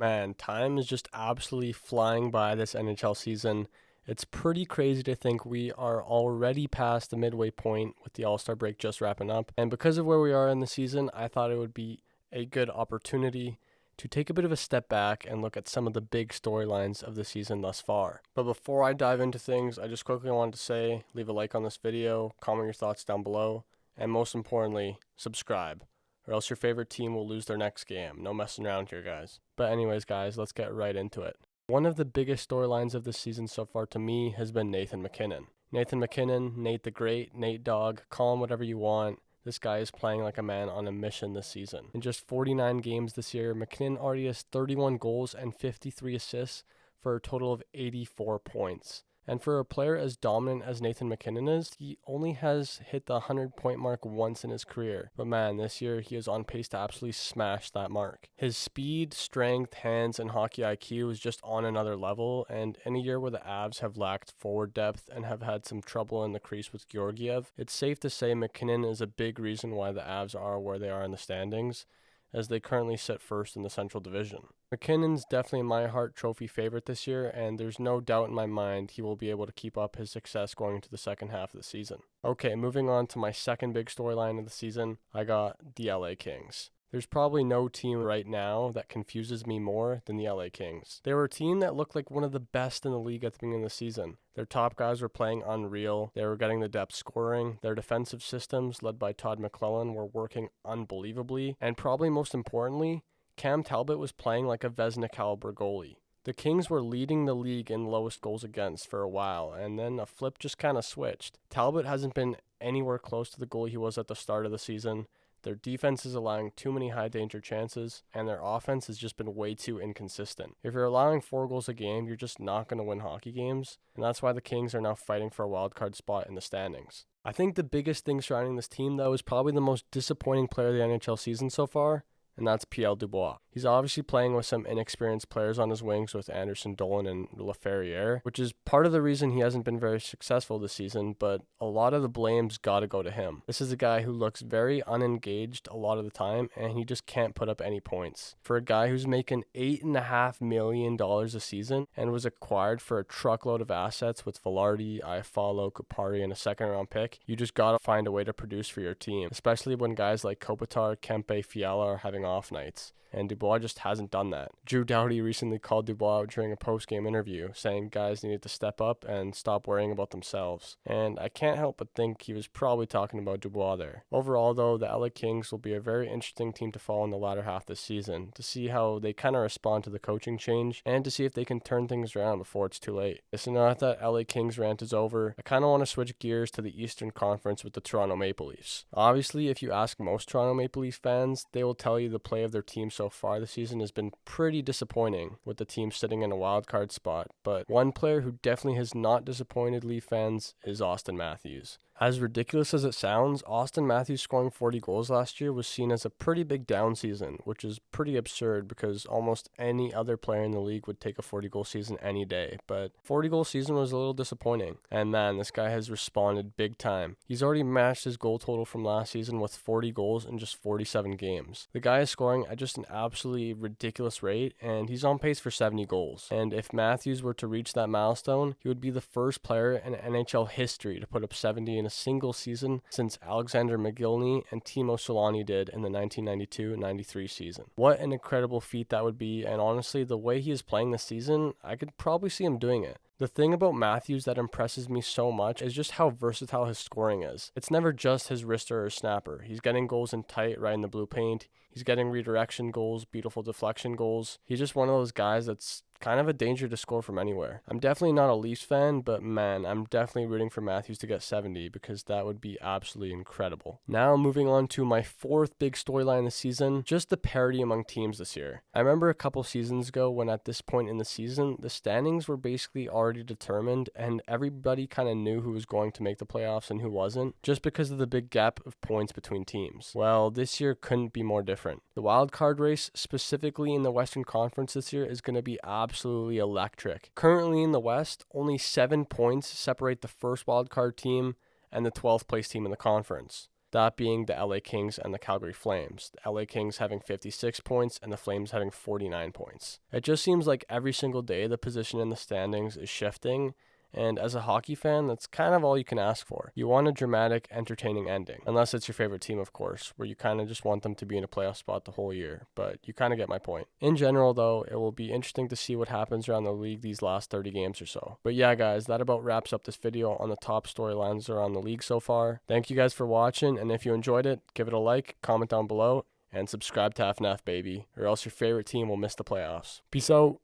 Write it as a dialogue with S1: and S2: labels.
S1: Man, time is just absolutely flying by this NHL season. It's pretty crazy to think we are already past the midway point with the All-Star break just wrapping up. And because of where we are in the season, I thought it would be a good opportunity to take a bit of a step back and look at some of the big storylines of the season thus far. But before I dive into things, I just quickly wanted to say, leave a like on this video, comment your thoughts down below, and most importantly, subscribe, or else your favorite team will lose their next game. No messing around here, guys. But anyways, guys, let's get right into it. One of the biggest storylines of this season so far to me has been Nathan McKinnon. Nathan McKinnon, Nate the Great, Nate Dogg, call him whatever you want. This guy is playing like a man on a mission this season. In just 49 games this year, McKinnon already has 31 goals and 53 assists for a total of 84 points. And for a player as dominant as Nathan McKinnon is, he only has hit the 100-point mark once in his career. But man, this year he is on pace to absolutely smash that mark. His speed, strength, hands, and hockey IQ is just on another level, and in a year where the Avs have lacked forward depth and have had some trouble in the crease with Georgiev, it's safe to say McKinnon is a big reason why the Avs are where they are in the standings, as they currently sit first in the Central Division. McKinnon's definitely my heart trophy favorite this year, and there's no doubt in my mind he will be able to keep up his success going into the second half of the season. Okay, moving on to my second big storyline of the season, I got the LA Kings. There's probably no team right now that confuses me more than the LA Kings. They were a team that looked like one of the best in the league at the beginning of the season. Their top guys were playing unreal. They were getting the depth scoring. Their defensive systems, led by Todd McClellan, were working unbelievably. And probably most importantly, Cam Talbot was playing like a Vezina caliber goalie. The Kings were leading the league in lowest goals against for a while, and then a flip just kind of switched. Talbot hasn't been anywhere close to the goalie he was at the start of the season. Their defense is allowing too many high-danger chances, and their offense has just been way too inconsistent. If you're allowing 4 goals a game, you're just not going to win hockey games, and that's why the Kings are now fighting for a wildcard spot in the standings. I think the biggest thing surrounding this team, though, is probably the most disappointing player of the NHL season so far, and that's Pierre Dubois. He's obviously playing with some inexperienced players on his wings with Anderson Dolan and Laferriere, which is part of the reason he hasn't been very successful this season, but a lot of the blame's got to go to him. This is a guy who looks very unengaged a lot of the time, and he just can't put up any points. For a guy who's making $8.5 million a season and was acquired for a truckload of assets with Velarde, Iafallo, Kupari, and a second-round pick, you just got to find a way to produce for your team, especially when guys like Kopitar, Kempe, Fiala are having off nights. And Dubois just hasn't done that. Drew Doughty recently called Dubois out during a post-game interview, saying guys needed to step up and stop worrying about themselves. And I can't help but think he was probably talking about Dubois there. Overall, though, the LA Kings will be a very interesting team to follow in the latter half this season, to see how they kind of respond to the coaching change, and to see if they can turn things around before it's too late. So now that LA Kings rant is over, I kind of want to switch gears to the Eastern Conference with the Toronto Maple Leafs. Obviously, if you ask most Toronto Maple Leafs fans, they will tell you the play of their team so far this season has been pretty disappointing, with the team sitting in a wild card spot. But one player who definitely has not disappointed Leaf fans is Austin Matthews. As ridiculous as it sounds, Austin Matthews scoring 40 goals last year was seen as a pretty big down season, which is pretty absurd because almost any other player in the league would take a 40-goal season any day. But 40-goal season was a little disappointing, and man, this guy has responded big time. He's already matched his goal total from last season with 40 goals in just 47 games. The guy is scoring at just an absolutely ridiculous rate, and he's on pace for 70 goals. And if Matthews were to reach that milestone, he would be the first player in NHL history to put up 70 in a single season since Alexander McGillney and Timo Solani did in the 1992-93 season. What an incredible feat that would be, and honestly, the way he is playing this season, I could probably see him doing it. The thing about Matthews that impresses me so much is just how versatile his scoring is. It's never just his wrister or snapper. He's getting goals in tight, right in the blue paint. He's getting redirection goals, beautiful deflection goals. He's just one of those guys that's kind of a danger to score from anywhere. I'm definitely not a Leafs fan, but man, I'm definitely rooting for Matthews to get 70 because that would be absolutely incredible. Now moving on to my fourth big storyline this season, just the parity among teams this year. I remember a couple seasons ago when at this point in the season, the standings were basically already determined and everybody kind of knew who was going to make the playoffs and who wasn't, just because of the big gap of points between teams. Well, this year couldn't be more different. The wild card race, specifically in the Western Conference this year, is going to be absolutely electric. Currently in the West, only 7 points separate the first wildcard team and the 12th place team in the conference. that being the LA Kings and the Calgary Flames. The LA Kings having 56 points and the Flames having 49 points. It just seems like every single day the position in the standings is shifting, and as a hockey fan, that's kind of all you can ask for. You want a dramatic, entertaining ending. Unless it's your favorite team, of course, where you kind of just want them to be in a playoff spot the whole year. But you kind of get my point. In general, though, it will be interesting to see what happens around the league these last 30 games or so. But yeah, guys, that about wraps up this video on the top storylines around the league so far. Thank you guys for watching, and if you enjoyed it, give it a like, comment down below, and subscribe to FNF, baby, or else your favorite team will miss the playoffs. Peace out.